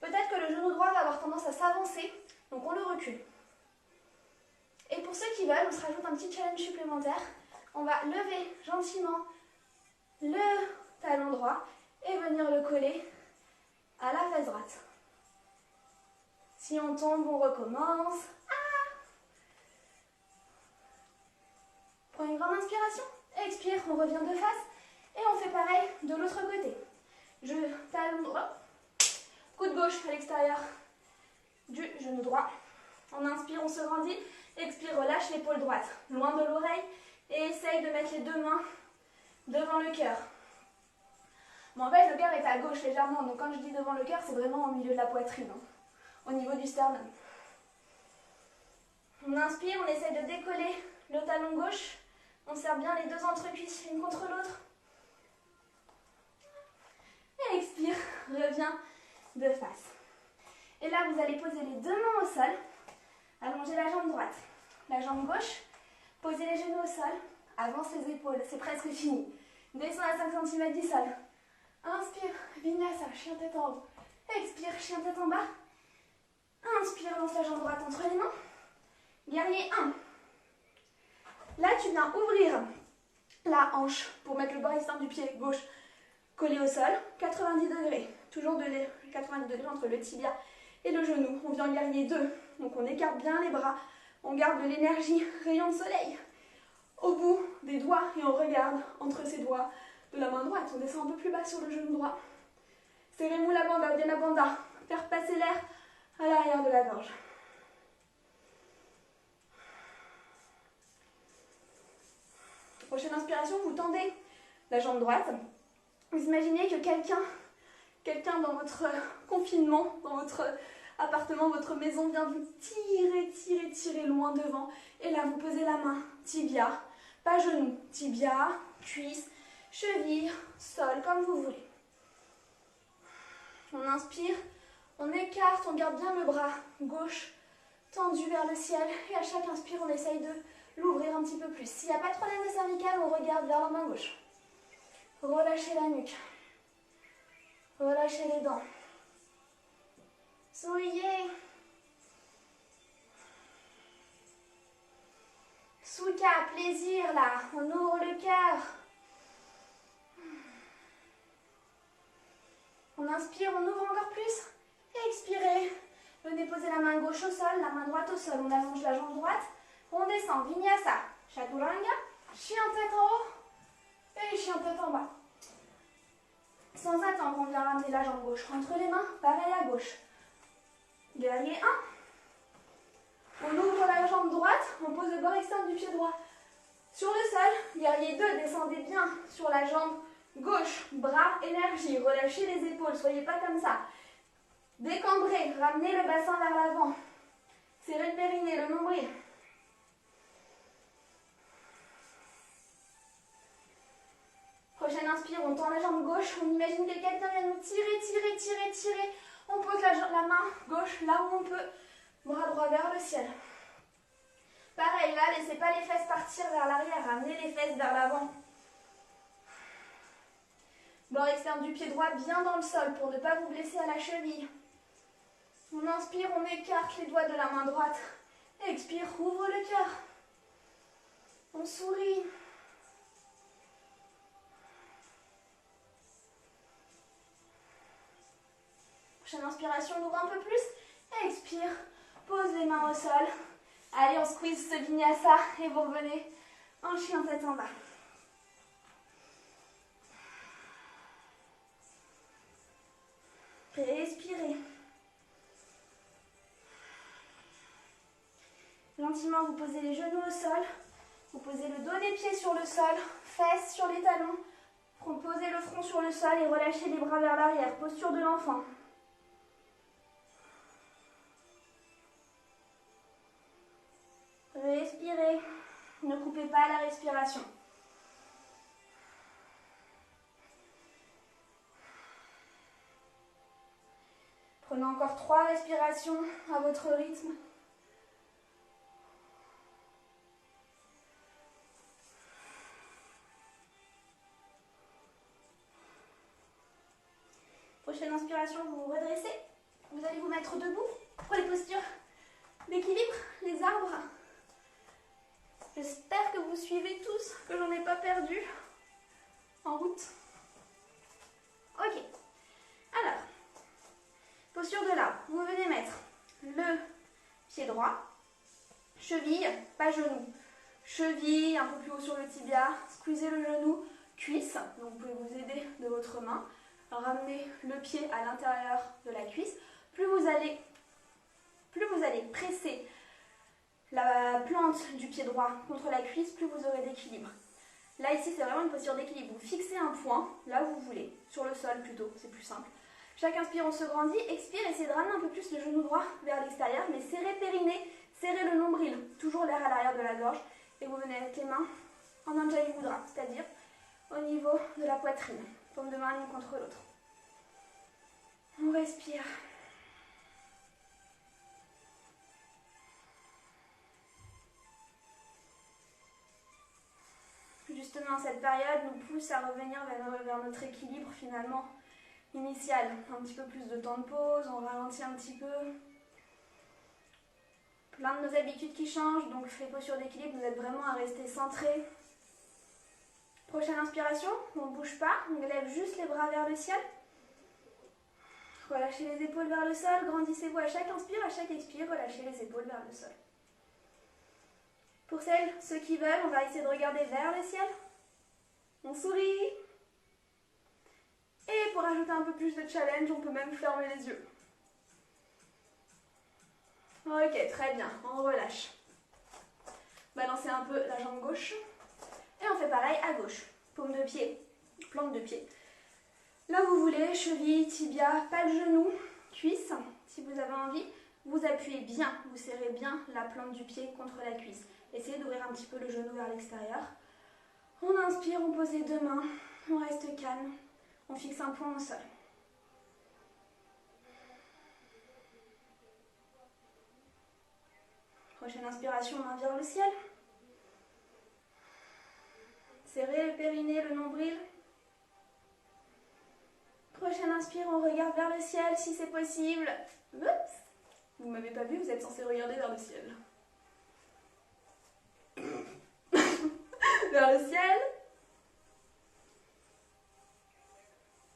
Peut-être que le genou droit va avoir tendance à s'avancer, donc on le recule. Et pour ceux qui veulent, on se rajoute un petit challenge supplémentaire. On va lever gentiment le talon droit et venir le coller à la face droite. Si on tombe, on recommence. Prends une grande inspiration, expire, on revient de face et on fait pareil de l'autre côté. Talon droit, coude gauche à l'extérieur du genou droit. On inspire, on se grandit, expire, relâche l'épaule droite loin de l'oreille et essaye de mettre les deux mains devant le cœur. Bon, en fait, le cœur est à gauche légèrement, donc quand je dis devant le cœur, c'est vraiment au milieu de la poitrine, hein, au niveau du sternum. On inspire, on essaye de décoller le talon gauche. On serre bien les deux entrecuisses l'une contre l'autre. Et expire, reviens de face. Et là, vous allez poser les deux mains au sol. Allongez la jambe droite, la jambe gauche. Posez les genoux au sol. Avance les épaules, c'est presque fini. Descends à 5 cm du sol. Inspire, Vinyasa, chien tête en haut. Expire, chien tête en bas. Inspire, lance la jambe droite entre les mains. Guerrier 1. Là, tu viens ouvrir la hanche pour mettre le bras externe du pied gauche collé au sol. 90 degrés. Toujours de 90 degrés entre le tibia et le genou. On vient en guerrier 2. Donc on écarte bien les bras. On garde de l'énergie, rayon de soleil au bout des doigts et on regarde entre ses doigts de la main droite. On descend un peu plus bas sur le genou droit. Serrez Mula Bandha, Uddiyana Bandha. Faire passer l'air à l'arrière de la gorge. Prochaine inspiration, vous tendez la jambe droite. Vous imaginez que quelqu'un dans votre confinement, dans votre appartement, votre maison vient vous tirer loin devant. Et là, vous posez la main, tibia, pas genou, tibia, cuisse, cheville, sol, comme vous voulez. On inspire, on écarte, on garde bien le bras gauche tendu vers le ciel. Et à chaque inspire, on essaye de l'ouvrir un petit peu plus. S'il n'y a pas de problème de cervicale, on regarde vers la main gauche. Relâchez la nuque. Relâchez les dents. Souriez. Sukha, plaisir là. On ouvre le cœur. On inspire, on ouvre encore plus. Expirez. Venez poser la main gauche au sol, la main droite au sol. On allonge la jambe droite. On descend, Vinyasa, Chaturanga, chien tête en haut et chien tête en bas. Sans attendre, on vient ramener la jambe gauche entre les mains, pareil à gauche. Guerrier 1. On ouvre la jambe droite, on pose le bord externe du pied droit sur le sol. Guerrier 2, descendez bien sur la jambe gauche, bras, énergie, relâchez les épaules, soyez pas comme ça. Décambrez, ramenez le bassin vers l'avant. Serrez le périnée, le nombril. Prochaine inspire, on tend la jambe gauche, on imagine que quelqu'un vient nous tirer. On pose la main gauche là où on peut, bras droit vers le ciel. Pareil, là, laissez pas les fesses partir vers l'arrière, ramenez les fesses vers l'avant. Bord externe du pied droit bien dans le sol pour ne pas vous blesser à la cheville. On inspire, on écarte les doigts de la main droite. Expire, ouvre le cœur. On sourit. Prochaine inspiration, on ouvre un peu plus. Expire, pose les mains au sol. Allez, on squeeze ce vinyasa et vous revenez en chien tête en bas. Respirez. Gentiment, vous posez les genoux au sol. Vous posez le dos des pieds sur le sol, fesses sur les talons. Posez le front sur le sol et relâchez les bras vers l'arrière. Posture de l'enfant. Respirez. Ne coupez pas la respiration. Prenez encore 3 respirations à votre rythme. Prochaine inspiration, vous vous redressez. Vous allez vous mettre debout pour les postures d'équilibre, les arbres. J'espère que vous suivez tous, que j'en ai pas perdu en route. Ok. Alors, posture de l'arbre. Vous venez mettre le pied droit, cheville, pas genou. Cheville un peu plus haut sur le tibia, squeezez le genou, cuisse. Donc vous pouvez vous aider de votre main. Ramenez le pied à l'intérieur de la cuisse. Plus vous allez presser la plante du pied droit contre la cuisse, plus vous aurez d'équilibre. Là, ici, c'est vraiment une posture d'équilibre. Vous fixez un point, là où vous voulez, sur le sol plutôt, c'est plus simple. Chaque inspire, on se grandit. Expire, essayez de ramener un peu plus le genou droit vers l'extérieur, mais serrez le périnée, serrez le nombril. Toujours l'air à l'arrière de la gorge. Et vous venez avec les mains en Anjali Mudra, c'est-à-dire au niveau de la poitrine. Paume de main l'une contre l'autre. On respire. Justement, cette période nous pousse à revenir vers notre équilibre finalement initial. Un petit peu plus de temps de pause, on ralentit un petit peu. Plein de nos habitudes qui changent, donc les postures d'équilibre nous aident vraiment à rester centrés. Prochaine inspiration, on ne bouge pas, on lève juste les bras vers le ciel. Relâchez les épaules vers le sol, grandissez-vous à chaque inspire, à chaque expire, relâchez les épaules vers le sol. Pour ceux qui veulent, on va essayer de regarder vers le ciel. On sourit. Et pour ajouter un peu plus de challenge, on peut même fermer les yeux. Ok, très bien, on relâche. Balancez un peu la jambe gauche. Et on fait pareil à gauche. Paume de pied, plante de pied. Là vous voulez, cheville, tibia, pas le genou, cuisse. Si vous avez envie, vous appuyez bien, vous serrez bien la plante du pied contre la cuisse. Essayez d'ouvrir un petit peu le genou vers l'extérieur. On inspire, on pose les deux mains, on reste calme, on fixe un point au sol. Prochaine inspiration, main vers le ciel. Serrez le périnée, le nombril. Prochaine inspire, on regarde vers le ciel si c'est possible. Oups. Vous ne m'avez pas vu, vous êtes censé regarder vers le ciel. Vers le ciel.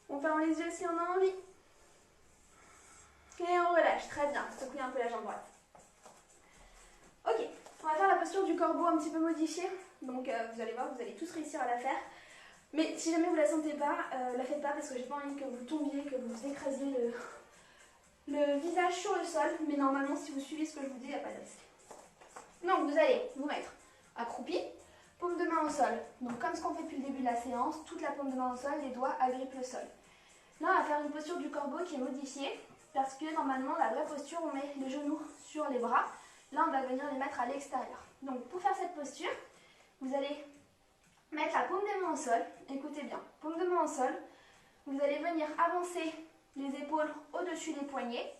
On ferme les yeux si on a envie. Et on relâche, très bien. Secouez un peu la jambe droite. Ok, on va faire la posture du corbeau un petit peu modifiée. Donc vous allez voir, vous allez tous réussir à la faire. Mais si jamais vous la sentez pas, la faites pas parce que j'ai pas envie que vous tombiez, que vous écrasiez le visage sur le sol. Mais normalement, si vous suivez ce que je vous dis, il n'y a pas de risque. Donc vous allez vous mettre accroupi, paume de main au sol. Donc comme ce qu'on fait depuis le début de la séance, toute la paume de main au sol, les doigts agrippent le sol. Là, on va faire une posture du corbeau qui est modifiée parce que normalement, la vraie posture, on met les genoux sur les bras. Là, on va venir les mettre à l'extérieur. Donc pour faire cette posture, vous allez mettre la paume des mains au sol. Écoutez bien, paume de main au sol. Vous allez venir avancer les épaules au-dessus des poignets.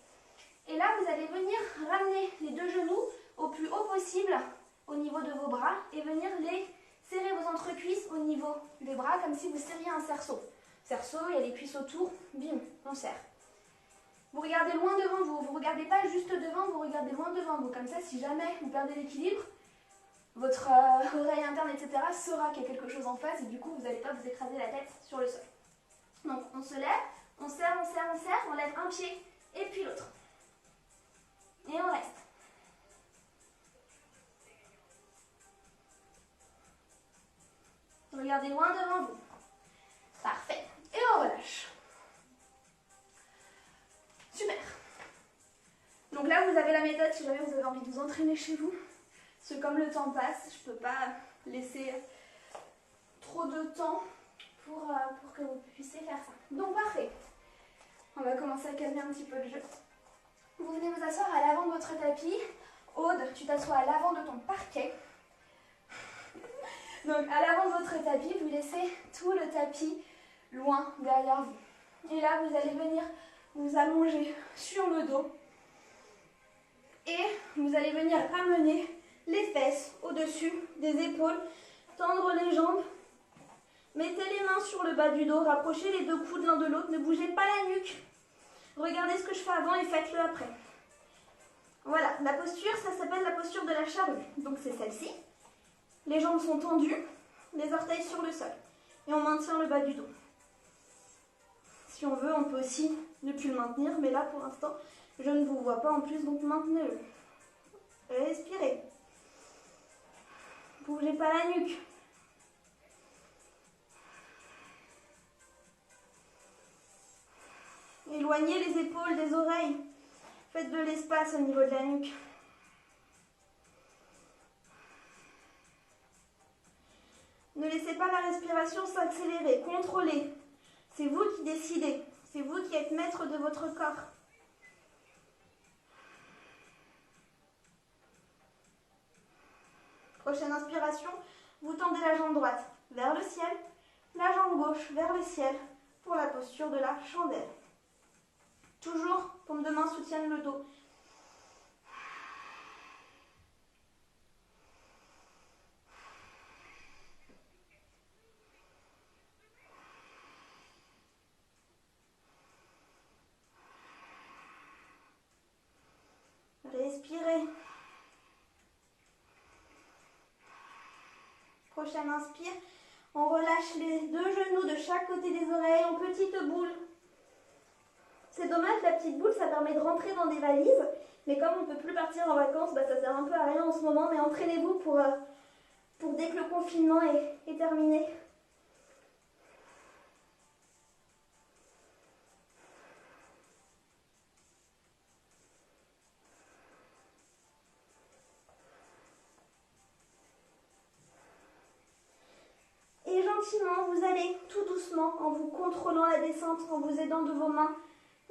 Et là, vous allez venir ramener les deux genoux au plus haut possible au niveau de vos bras et venir les serrer vos entrecuisses au niveau des bras comme si vous serriez un cerceau. Cerceau, il y a les cuisses autour, bim, on serre. Vous regardez loin devant vous, vous ne regardez pas juste devant, vous regardez loin devant vous. Comme ça, si jamais vous perdez l'équilibre, votre oreille interne, etc. saura qu'il y a quelque chose en face et du coup, vous n'allez pas vous écraser la tête sur le sol. Donc, on se lève, on serre, on serre, on serre, on lève un pied et puis l'autre. Et on reste. Regardez loin devant vous. Parfait. Et on relâche. Super. Donc là, vous avez la méthode si jamais vous avez envie de vous entraîner chez vous. Parce que comme le temps passe, je ne peux pas laisser trop de temps pour que vous puissiez faire ça. Donc parfait. On va commencer à calmer un petit peu le jeu. Vous venez vous asseoir à l'avant de votre tapis. Aude, tu t'assois à l'avant de ton parquet. Donc à l'avant de votre tapis, vous laissez tout le tapis loin derrière vous. Et là, vous allez venir vous allonger sur le dos et vous allez venir amener les fesses au-dessus des épaules, tendre les jambes, mettez les mains sur le bas du dos, rapprochez les deux coudes l'un de l'autre, ne bougez pas la nuque. Regardez ce que je fais avant et faites-le après. Voilà, la posture, ça s'appelle la posture de la charrue. Donc c'est celle-ci. Les jambes sont tendues, les orteils sur le sol. Et on maintient le bas du dos. Si on veut, on peut aussi ne plus le maintenir, mais là pour l'instant, je ne vous vois pas en plus, donc maintenez-le. Respirez. Bougez pas la nuque. Éloignez les épaules des oreilles. Faites de l'espace au niveau de la nuque. Ne laissez pas la respiration s'accélérer. Contrôlez. C'est vous qui décidez. C'est vous qui êtes maître de votre corps. Prochaine inspiration, vous tendez la jambe droite vers le ciel, la jambe gauche vers le ciel pour la posture de la chandelle. Toujours, paumes de main soutiennent le dos. Respirez. Prochaine inspire, on relâche les deux genoux de chaque côté des oreilles en petite boule. C'est dommage, la petite boule, ça permet de rentrer dans des valises, mais comme on ne peut plus partir en vacances, ça sert un peu à rien en ce moment, mais entraînez-vous pour dès que le confinement est terminé. Et gentiment, vous allez tout doucement, en vous contrôlant la descente, en vous aidant de vos mains,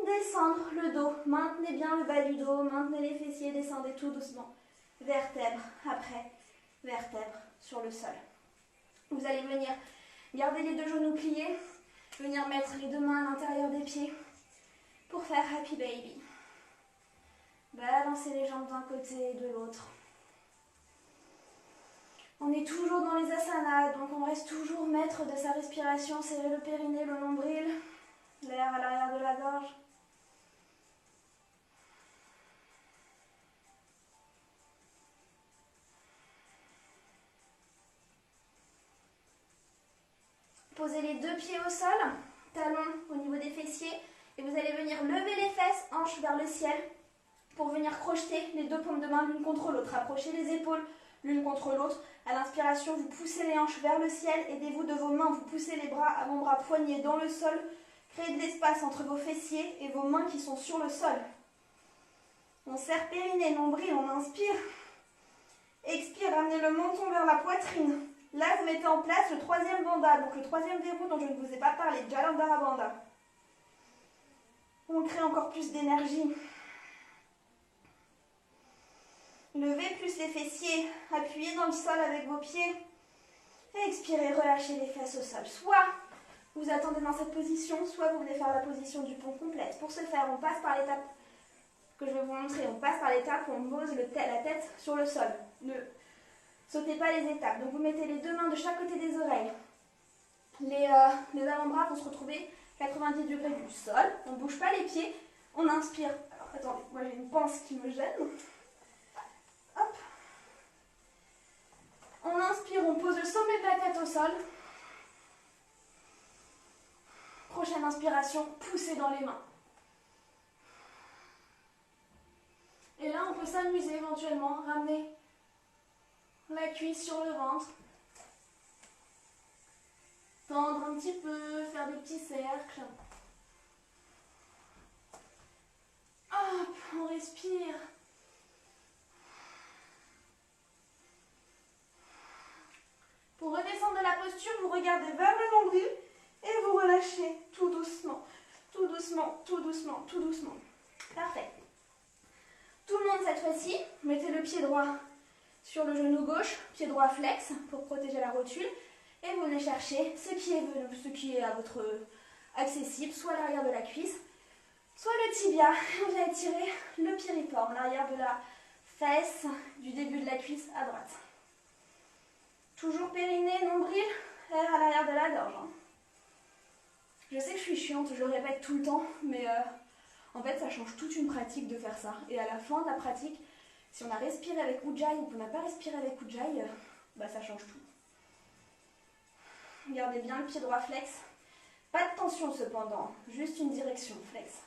descendre le dos. Maintenez bien le bas du dos, maintenez les fessiers, descendez tout doucement. Vertèbre après vertèbre sur le sol. Vous allez venir garder les deux genoux pliés, venir mettre les deux mains à l'intérieur des pieds pour faire Happy Baby. Balancez les jambes d'un côté et de l'autre. On est toujours dans les asanas, donc on reste toujours maître de sa respiration, serrer le périnée, le nombril, l'air à l'arrière de la gorge. Posez les deux pieds au sol, talons au niveau des fessiers, et vous allez venir lever les fesses, hanches vers le ciel, pour venir crocheter les deux paumes de main l'une contre l'autre. Rapprochez les épaules l'une contre l'autre. À l'inspiration, vous poussez les hanches vers le ciel, aidez-vous de vos mains, vous poussez les bras, avant-bras, poignets dans le sol. Créez de l'espace entre vos fessiers et vos mains qui sont sur le sol. On serre périnée, nombril, on inspire. Expire, ramenez le menton vers la poitrine. Là, vous mettez en place le troisième bandha, donc le troisième verrou dont je ne vous ai pas parlé, Jalandhara Bandha. On crée encore plus d'énergie. Levez plus les fessiers, appuyez dans le sol avec vos pieds. Et expirez, relâchez les fesses au sol. Soit vous attendez dans cette position, soit vous venez faire la position du pont complète. Pour ce faire, on passe par l'étape que je vais vous montrer. On passe par l'étape où on pose la tête sur le sol. Ne sautez pas les étapes. Donc vous mettez les deux mains de chaque côté des oreilles. Les avant-bras vont se retrouver 90 degrés du sol. On ne bouge pas les pieds. On inspire. Alors attendez, moi j'ai une pince qui me gêne. Hop. On inspire, on pose le sommet de la tête au sol. Prochaine inspiration, poussez dans les mains. Et là, on peut s'amuser éventuellement, ramener la cuisse sur le ventre. Tendre un petit peu, faire des petits cercles. Hop, on respire. Pour redescendre de la posture, vous regardez vers le nombril et vous relâchez tout doucement, tout doucement, tout doucement, tout doucement. Parfait. Tout le monde cette fois-ci, mettez le pied droit sur le genou gauche, pied droit flex pour protéger la rotule. Et vous venez chercher ce qui est à votre accessible, soit l'arrière de la cuisse, soit le tibia. On vient étirer le piriforme, l'arrière de la fesse, du début de la cuisse à droite. Toujours périnée, nombril, air à l'arrière de la gorge. Je sais que je suis chiante, je le répète tout le temps, mais en fait ça change toute une pratique de faire ça. Et à la fin de la pratique, si on a respiré avec Ujjayi ou qu'on n'a pas respiré avec Ujjayi, bah ça change tout. Gardez bien le pied droit flex. Pas de tension cependant, juste une direction flex.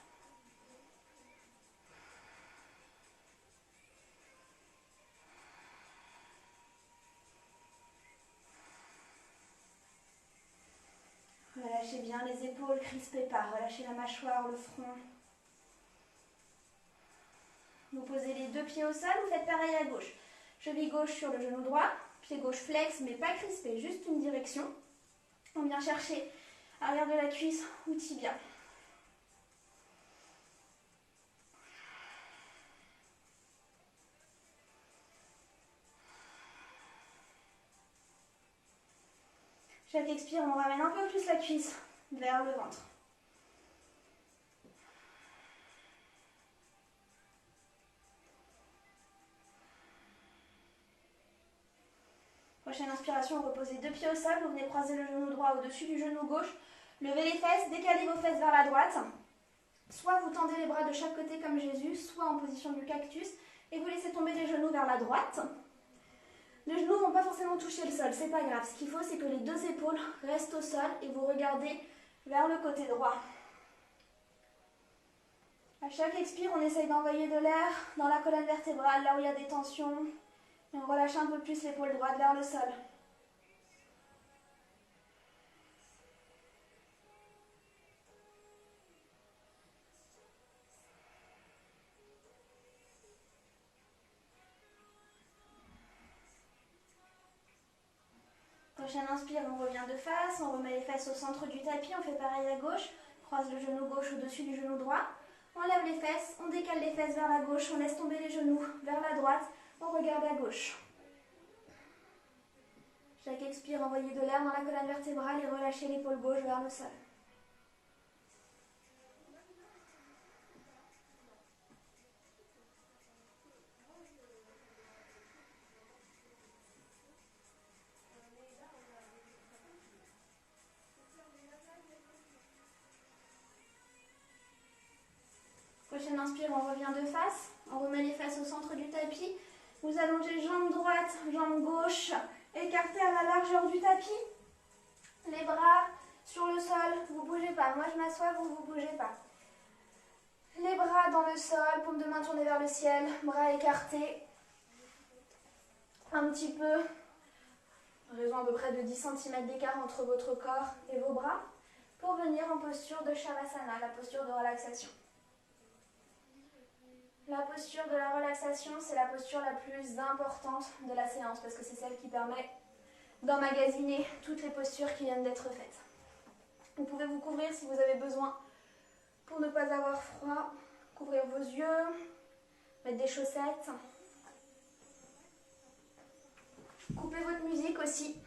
Relâchez bien les épaules, crispez pas. Relâchez la mâchoire, le front. Vous posez les deux pieds au sol, vous faites pareil à gauche. Cheville gauche sur le genou droit, pied gauche flex, mais pas crispé, juste une direction. On vient chercher arrière de la cuisse ou tibia. Chaque expire, on ramène un peu plus la cuisse vers le ventre. Prochaine inspiration, reposez deux pieds au sol, vous venez croiser le genou droit au-dessus du genou gauche. Levez les fesses, décalez vos fesses vers la droite. Soit vous tendez les bras de chaque côté comme Jésus, soit en position du cactus, et vous laissez tomber les genoux vers la droite. Les genoux ne vont pas forcément toucher le sol, c'est pas grave. Ce qu'il faut, c'est que les deux épaules restent au sol et vous regardez vers le côté droit. À chaque expire, on essaye d'envoyer de l'air dans la colonne vertébrale, là où il y a des tensions. Et on relâche un peu plus l'épaule droite vers le sol. Prochaine inspire, on revient de face, on remet les fesses au centre du tapis, on fait pareil à gauche, croise le genou gauche au-dessus du genou droit, on lève les fesses, on décale les fesses vers la gauche, on laisse tomber les genoux vers la droite, on regarde à gauche. Chaque expire, envoyez de l'air dans la colonne vertébrale et relâchez l'épaule gauche vers le sol. Prochaine inspire, on revient de face, on remet les fesses au centre du tapis. Vous allongez jambe droite, jambe gauche, écartez à la largeur du tapis. Les bras sur le sol, vous ne bougez pas. Moi je m'assois, vous ne bougez pas. Les bras dans le sol, paume de main tournée vers le ciel, bras écartés. Un petit peu, raison à peu près de 10 cm d'écart entre votre corps et vos bras, pour venir en posture de Shavasana, la posture de relaxation. La posture de la relaxation, c'est la posture la plus importante de la séance parce que c'est celle qui permet d'emmagasiner toutes les postures qui viennent d'être faites. Vous pouvez vous couvrir si vous avez besoin pour ne pas avoir froid. Couvrir vos yeux, mettre des chaussettes. Coupez votre musique aussi.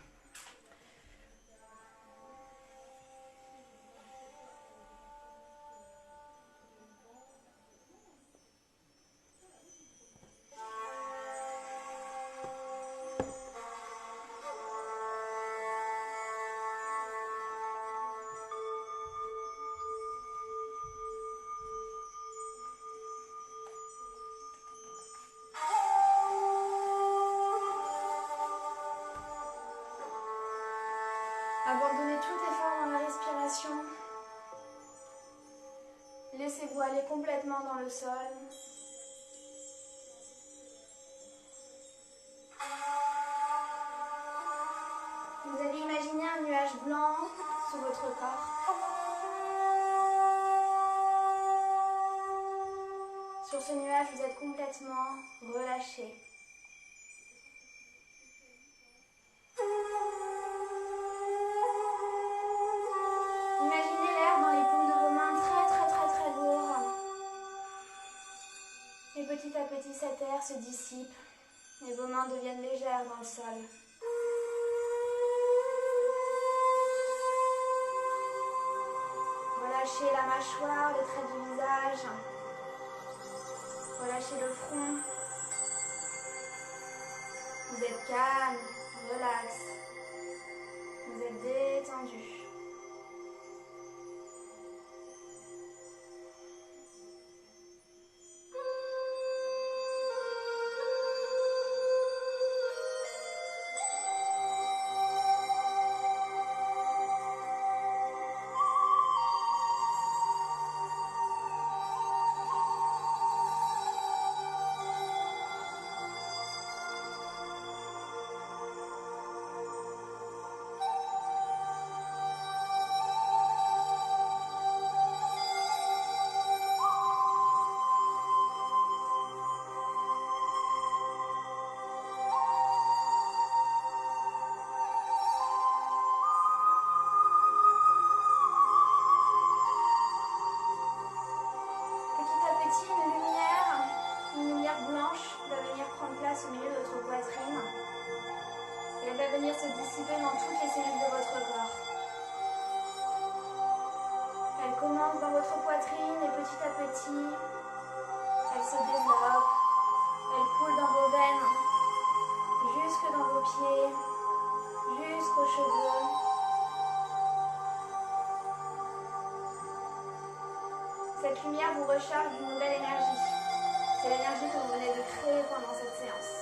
Abandonnez tout effort dans la respiration. Laissez-vous aller complètement dans le sol. Vous allez imaginer un nuage blanc sur votre corps. Sur ce nuage, vous êtes complètement relâché. Imaginez l'air dans les paumes de vos mains très lourd. Et petit à petit, cet air se dissipe et vos mains deviennent légères dans le sol. Relâchez la mâchoire, les traits du visage. Relâchez le front. Vous êtes calme, relax. Vous êtes détendu. Au milieu de votre poitrine et elle va venir se dissiper dans toutes les cellules de votre corps. Elle commence dans votre poitrine et petit à petit, elle se développe, elle coule dans vos veines, jusque dans vos pieds, jusqu'aux cheveux. Cette lumière vous recharge d'une nouvelle énergie. C'est l'énergie que vous venez de créer pendant cette séance.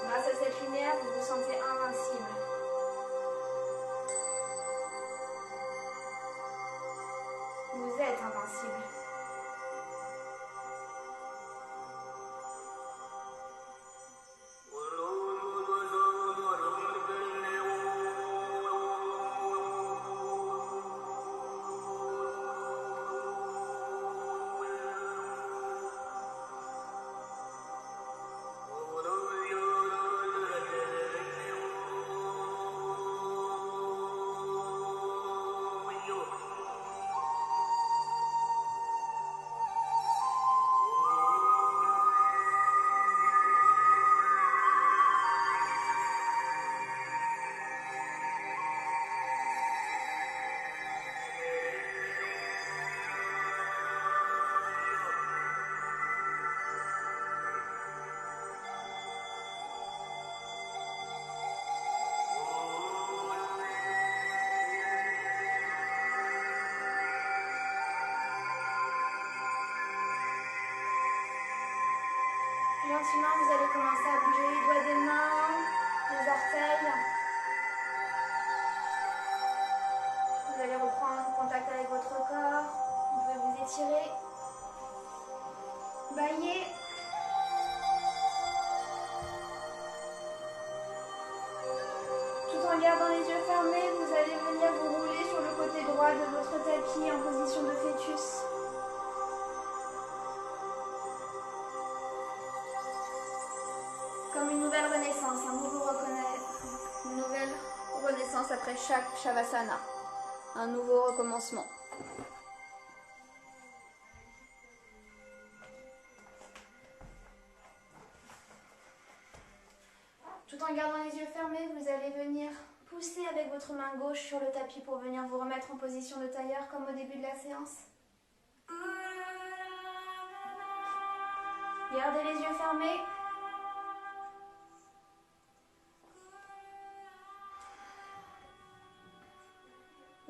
Grâce à cette lumière, vous vous sentez invincible. Vous êtes invincible. Gentiment, vous allez commencer à bouger les doigts des mains, les orteils. Vous allez reprendre contact avec votre corps. Vous pouvez vous étirer, bailler. Tout en gardant les yeux fermés, vous allez venir vous rouler sur le côté droit de votre tapis en position de fœtus. Comme une nouvelle renaissance, une nouvelle renaissance après chaque Shavasana, un nouveau recommencement. Tout en gardant les yeux fermés, vous allez venir pousser avec votre main gauche sur le tapis pour venir vous remettre en position de tailleur comme au début de la séance. Gardez les yeux fermés.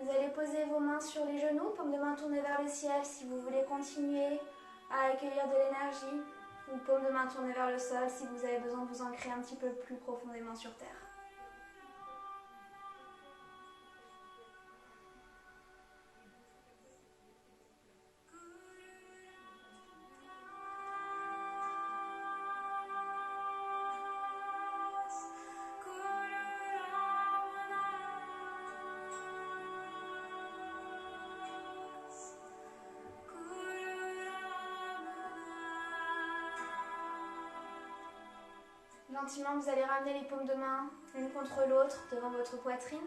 Vous allez poser vos mains sur les genoux, paume de main tournée vers le ciel si vous voulez continuer à accueillir de l'énergie, ou paume de main tournée vers le sol si vous avez besoin de vous ancrer un petit peu plus profondément sur terre. Gentiment, vous allez ramener les paumes de main l'une contre l'autre devant votre poitrine.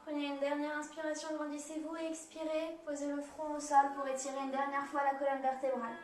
Prenez une dernière inspiration, grandissez-vous et expirez. Posez le front au sol pour étirer une dernière fois la colonne vertébrale.